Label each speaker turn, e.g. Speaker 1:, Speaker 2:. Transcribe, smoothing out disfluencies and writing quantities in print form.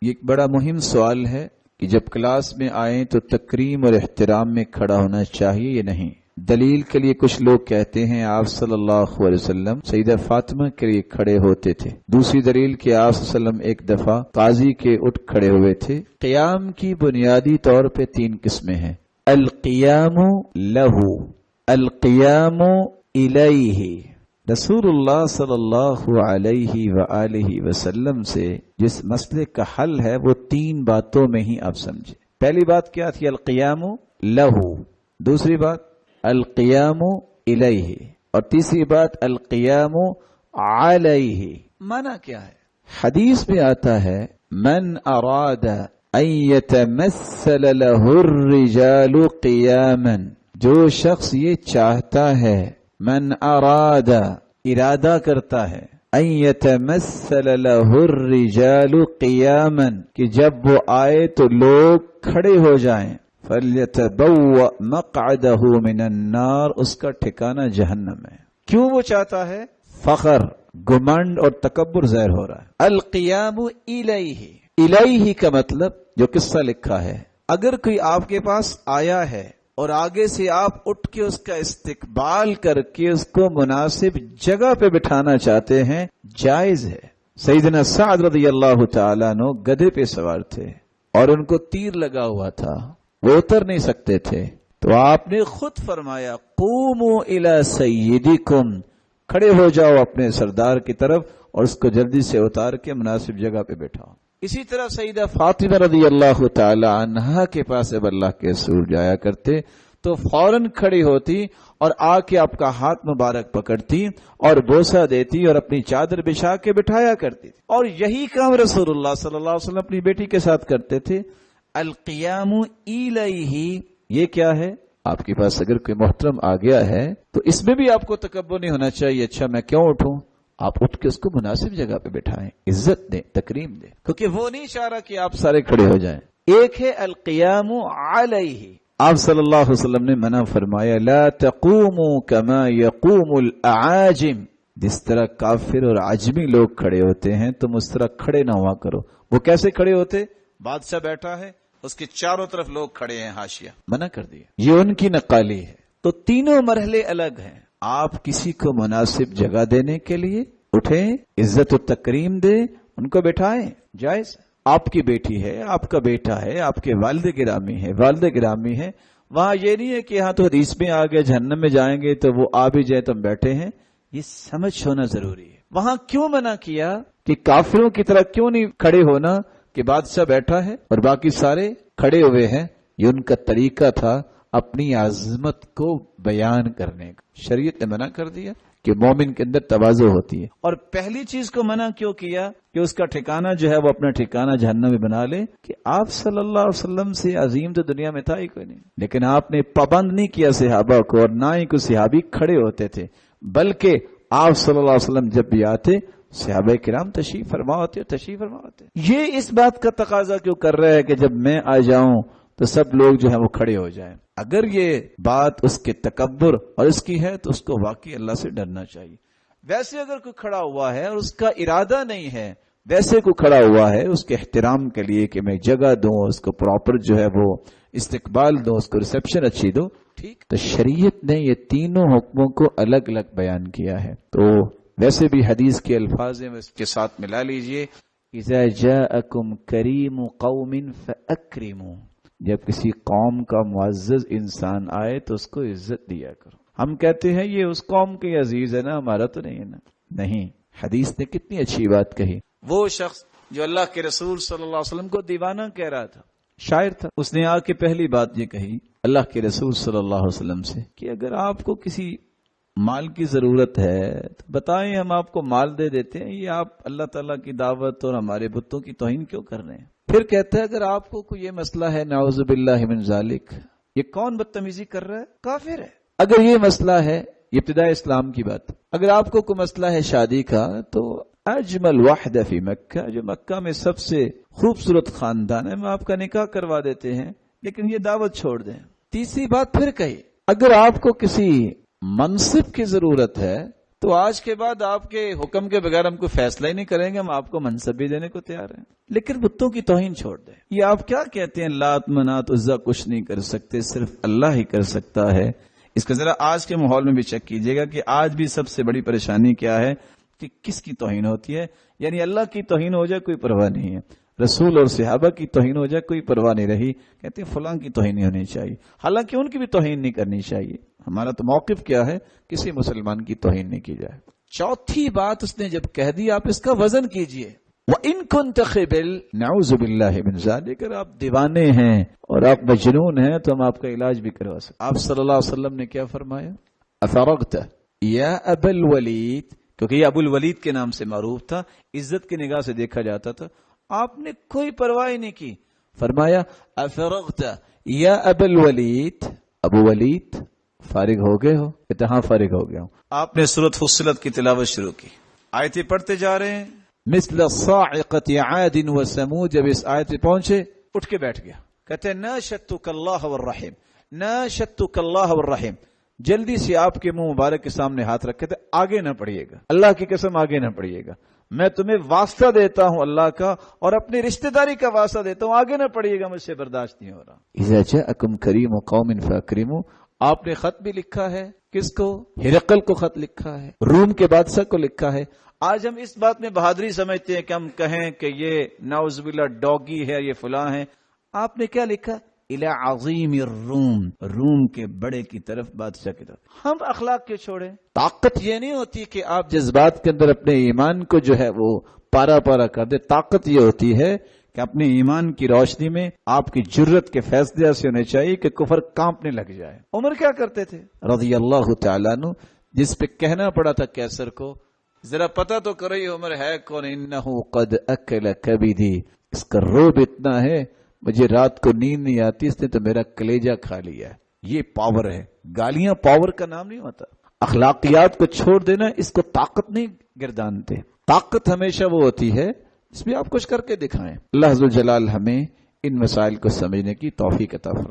Speaker 1: یہ ایک بڑا مہم سوال ہے کہ جب کلاس میں آئیں تو تکریم اور احترام میں کھڑا ہونا چاہیے یا نہیں۔ دلیل کے لیے کچھ لوگ کہتے ہیں آپ صلی اللہ علیہ وسلم سیدہ فاطمہ کے لیے کھڑے ہوتے تھے۔ دوسری دلیل کہ آپ صلی اللہ علیہ وسلم ایک دفعہ قاضی کے اٹھ کھڑے ہوئے تھے۔ قیام کی بنیادی طور پہ 3 قسمیں ہیں، القیام لہو، القیام الیہ۔ رسول اللہ صلی اللہ علیہ وآلہ وسلم سے جس مسئلے کا حل ہے وہ 3 باتوں میں ہی آپ سمجھے۔ پہلی بات کیا تھی؟ القیام لہو، دوسری بات القیام الیہ، اور تیسری بات القیام علیہ۔ معنی کیا ہے؟ حدیث میں آتا ہے من اراد ان یتمثل لہ الرجال قیاما، جو شخص یہ چاہتا ہے، من اراد ارادہ کرتا ہے، ان یتمثل لہ الرجال قیاما، کہ جب وہ آئے تو لوگ کھڑے ہو جائیں، فَلْيَتَبَوَّأْ مَقْعَدَهُ مِنَ النَّارِ، اس کا ٹھکانہ جہنم ہے۔ کیوں وہ چاہتا ہے؟ فخر، گمنڈ اور تکبر ظاہر ہو رہا ہے۔ القیام الیہ، الیہ کا مطلب جو قصہ لکھا ہے، اگر کوئی آپ کے پاس آیا ہے اور آگے سے آپ اٹھ کے اس کا استقبال کر کے اس کو مناسب جگہ پہ بٹھانا چاہتے ہیں، جائز ہے۔ سیدنا سعد رضی اللہ تعالیٰ عنہ گدھے پہ سوار تھے اور ان کو تیر لگا ہوا تھا، وہ اتر نہیں سکتے تھے، تو آپ نے خود فرمایا قوموا الی سیدکم، کھڑے ہو جاؤ اپنے سردار کی طرف اور اس کو جلدی سے اتار کے مناسب جگہ پہ بیٹھاؤ۔ اسی طرح سیدہ فاطمہ رضی اللہ تعالی عنہا کے پاس جب اللہ کے رسول جایا کرتے تو فوراً کھڑی ہوتی اور آ کے آپ کا ہاتھ مبارک پکڑتی اور بوسہ دیتی اور اپنی چادر بچھا کے بٹھایا کرتی تھی، اور یہی کام رسول اللہ صلی اللہ علیہ وسلم اپنی بیٹی کے ساتھ کرتے تھے۔ القیام الیہ، یہ کیا ہے؟ آپ کے پاس اگر کوئی محترم آ گیا ہے تو اس میں بھی آپ کو تکبر نہیں ہونا چاہیے، اچھا میں کیوں اٹھوں؟ آپ اٹھ کے اس کو مناسب جگہ پہ بٹھائیں، عزت دیں، تکریم دیں، کیونکہ وہ نہیں چاہ رہا کہ آپ سارے کھڑے ہو جائیں۔ ایک ہے القیام علیہ، آپ صلی اللہ علیہ وسلم نے منع فرمایا لا تقوموا کما یقوم الاعاجم، جس طرح کافر اور عجمی لوگ کھڑے ہوتے ہیں تم اس طرح کھڑے نہ ہوا کرو۔ وہ کیسے کھڑے ہوتے؟ بادشاہ بیٹھا ہے، اس کے چاروں طرف لوگ کھڑے ہیں، حاشیہ، منع کر دیا، یہ ان کی نقالی ہے۔ تو تینوں مرحلے الگ ہیں۔ آپ کسی کو مناسب جگہ دینے کے لیے اٹھیں، عزت و تکریم دیں، ان کو بٹھائیں، جائز۔ آپ کی بیٹی ہے، آپ کا بیٹا ہے، آپ کے والد گرامی ہے، والد گرامی ہے، وہاں یہ نہیں ہے کہ یہاں تو حدیث میں آگے جہنم میں جائیں گے تو وہ آ بھی جائے تو ہم بیٹھے ہیں، یہ سمجھ ہونا ضروری ہے۔ وہاں کیوں منع کیا کہ کافروں کی طرح کیوں نہیں کھڑے ہونا کہ بادشاہ بیٹھا ہے اور باقی سارے کھڑے ہوئے ہیں؟ یہ ان کا طریقہ تھا اپنی عظمت کو بیان کرنے کا۔ شریعت نے منع کر دیا کہ مومن کے اندر تواضع ہوتی ہے، اور پہلی چیز کو منع کیوں کیا کہ اس کا ٹھکانہ جو ہے وہ اپنا ٹھکانہ جہنم میں بنا لے، کہ آپ صلی اللہ علیہ وسلم سے عظیم تو دنیا میں تھا ہی کوئی نہیں، لیکن آپ نے پابند نہیں کیا صحابہ کو، اور نہ ہی کوئی صحابی کھڑے ہوتے تھے، بلکہ آپ صلی اللہ علیہ وسلم جب بھی آتے صحابہ کرام تشریف فرما ہوتے۔ یہ اس بات کا تقاضا کیوں کر رہا ہے کہ جب میں آ جاؤں تو سب لوگ جو ہیں وہ کھڑے ہو جائیں؟ اگر یہ بات اس کے تکبر اور اس کی ہے تو اس کو واقعی اللہ سے ڈرنا چاہیے۔ ویسے اگر کوئی کھڑا ہوا ہے اور اس کا ارادہ نہیں ہے، ویسے کوئی کھڑا ہوا ہے اس کے احترام کے لیے کہ میں جگہ دوں، اس کو پراپر جو ہے وہ استقبال دوں، اس کو ریسپشن اچھی دوں، ٹھیک، تو شریعت نے یہ تینوں حکموں کو الگ الگ بیان کیا ہے۔ تو ویسے بھی حدیث کے الفاظ ہیں، اس کے ساتھ ملا لیجئے، اذا جاءکم کریم قوم فاکرموا، جب کسی قوم کا معزز انسان آئے تو اس کو عزت دیا کرو۔ ہم کہتے ہیں یہ اس قوم کے عزیز ہے نا، ہمارا تو نہیں ہے نا، نہیں، حدیث نے کتنی اچھی بات کہی۔ وہ شخص جو اللہ کے رسول صلی اللہ علیہ وسلم کو دیوانہ کہہ رہا تھا، شاعر تھا، اس نے آ کے پہلی بات یہ کہی اللہ کے رسول صلی اللہ علیہ وسلم سے کہ اگر آپ کو کسی مال کی ضرورت ہے تو بتائیں، ہم آپ کو مال دے دیتے ہیں، یہ آپ اللہ تعالیٰ کی دعوت اور ہمارے بتوں کی توہین کیوں کر رہے ہیں؟ پھر کہتا ہے اگر آپ کو کوئی یہ مسئلہ ہے نعوذ باللہ من ذالک، یہ کون بدتمیزی کر رہا ہے؟ کافر ہے۔ اگر یہ مسئلہ ہے، یہ ابتداء اسلام کی بات، اگر آپ کو کوئی مسئلہ ہے شادی کا تو اجمل واحد فی مکہ، جو مکہ میں سب سے خوبصورت خاندان ہے، ہم آپ کا نکاح کروا دیتے ہیں، لیکن یہ دعوت چھوڑ دیں۔ تیسری بات پھر کہی، اگر آپ کو کسی منصب کی ضرورت ہے تو آج کے بعد آپ کے حکم کے بغیر ہم کوئی فیصلہ ہی نہیں کریں گے، ہم آپ کو منصب بھی دینے کو تیار ہیں۔ لیکن بتوں کی توہین چھوڑ دیں۔ یہ آپ کیا کہتے ہیں لات منات عزا کچھ نہیں کر سکتے، صرف اللہ ہی کر سکتا ہے۔ اس کا ذرا آج کے ماحول میں بھی چیک کیجئے گا کہ آج بھی سب سے بڑی پریشانی کیا ہے کہ کس کی توہین ہوتی ہے، یعنی اللہ کی توہین ہو جائے کوئی پرواہ نہیں ہے، رسول اور صحابہ کی توہین ہو جائے کوئی پرواہ نہیں رہی، کہتے ہیں فلاں کی توہین نہیں ہونی چاہیے، حالانکہ ان کی بھی توہین نہیں کرنی چاہیے۔ ہمارا تو موقف کیا ہے، کسی مسلمان کی توہین نہیں کی جائے۔ چوتھی بات اس نے جب کہہ دی، آپ اس کا وزن کیجئے، وَإِن كُنْتَ خِبِلْ نَعُوذُ بِاللَّهِ مِنْ ذَلِكَ، اگر آپ دیوانے ہیں اور آپ مجنون ہیں تو ہم آپ کا علاج بھی کروا سکتے۔ آپ صلی اللہ علیہ وسلم نے کیا فرمایا؟ افرغت یا ابا الولید، کیونکہ یہ ابو الولید کے نام سے معروف تھا، عزت کی نگاہ سے دیکھا جاتا تھا، آپ نے کوئی پرواہ نہیں کی، فرمایا افرغت یا ابا الولید، ابو ولید فارغ ہو گئے ہو؟ کہتے ہاں فارغ ہو گیا ہوں۔ آپ نے سورۃ فصلت کی تلاوت شروع کی، آیتیں پڑھتے جا رہے ہیں، مثل الصاعقۃ عاد وثمود، جب اس آیت پہ پہنچے اٹھ کے بیٹھ گیا، کہتے ہیں ناشدتک اللہ والرحیم، ناشدتک اللہ والرحیم، جلدی سے آپ کے منہ مبارک کے سامنے ہاتھ رکھے تھے، آگے نہ پڑھیے گا، اللہ کی قسم آگے نہ پڑھیے گا، میں تمہیں واسطہ دیتا ہوں اللہ کا اور اپنی رشتہ داری کا واسطہ دیتا ہوں، آگے نہ پڑھیے گا، مجھ سے برداشت نہیں ہو رہا۔ اذا جاءکم کریم قوم فاکرموا، آپ نے خط بھی لکھا ہے، کس کو؟ ہرقل کو خط لکھا ہے، روم کے بادشاہ کو لکھا ہے۔ آج ہم اس بات میں بہادری سمجھتے ہیں کہ ہم کہیں کہ یہ نعوذ باللہ ڈوگی ہے، یہ فلاں ہے۔ آپ نے کیا لکھا؟ الی عظیم الروم، روم کے بڑے کی طرف، بادشاہ کی طرف۔ ہم اخلاق کے چھوڑیں۔ طاقت یہ نہیں ہوتی کہ آپ جذبات کے اندر اپنے ایمان کو جو ہے وہ پارا پارا کر دے، طاقت یہ ہوتی ہے کہ اپنے ایمان کی روشنی میں آپ کی جرت کے فیصلے ایسے ہونے چاہیے کہ کفر کانپنے لگ جائے۔ عمر کیا کرتے تھے رضی اللہ تعالیٰ عنہ، جس پہ کہنا پڑا تھا کیسر کو ذرا پتہ تو کرو یہ عمر ہے کون، انہ قد اکل کبدی، اس کا روب اتنا ہے مجھے رات کو نیند نہیں آتی، اس نے تو میرا کلیجہ کھا لیا ہے۔ یہ پاور ہے، گالیاں پاور کا نام نہیں ہوتا۔ اخلاقیات کو چھوڑ دینا اس کو طاقت نہیں گردانتے۔ طاقت ہمیشہ وہ ہوتی ہے جس میں آپ کچھ کر کے دکھائیں۔ اللہ عز و جلال ہمیں ان مسائل کو سمجھنے کی توفیق عطا فرمائے۔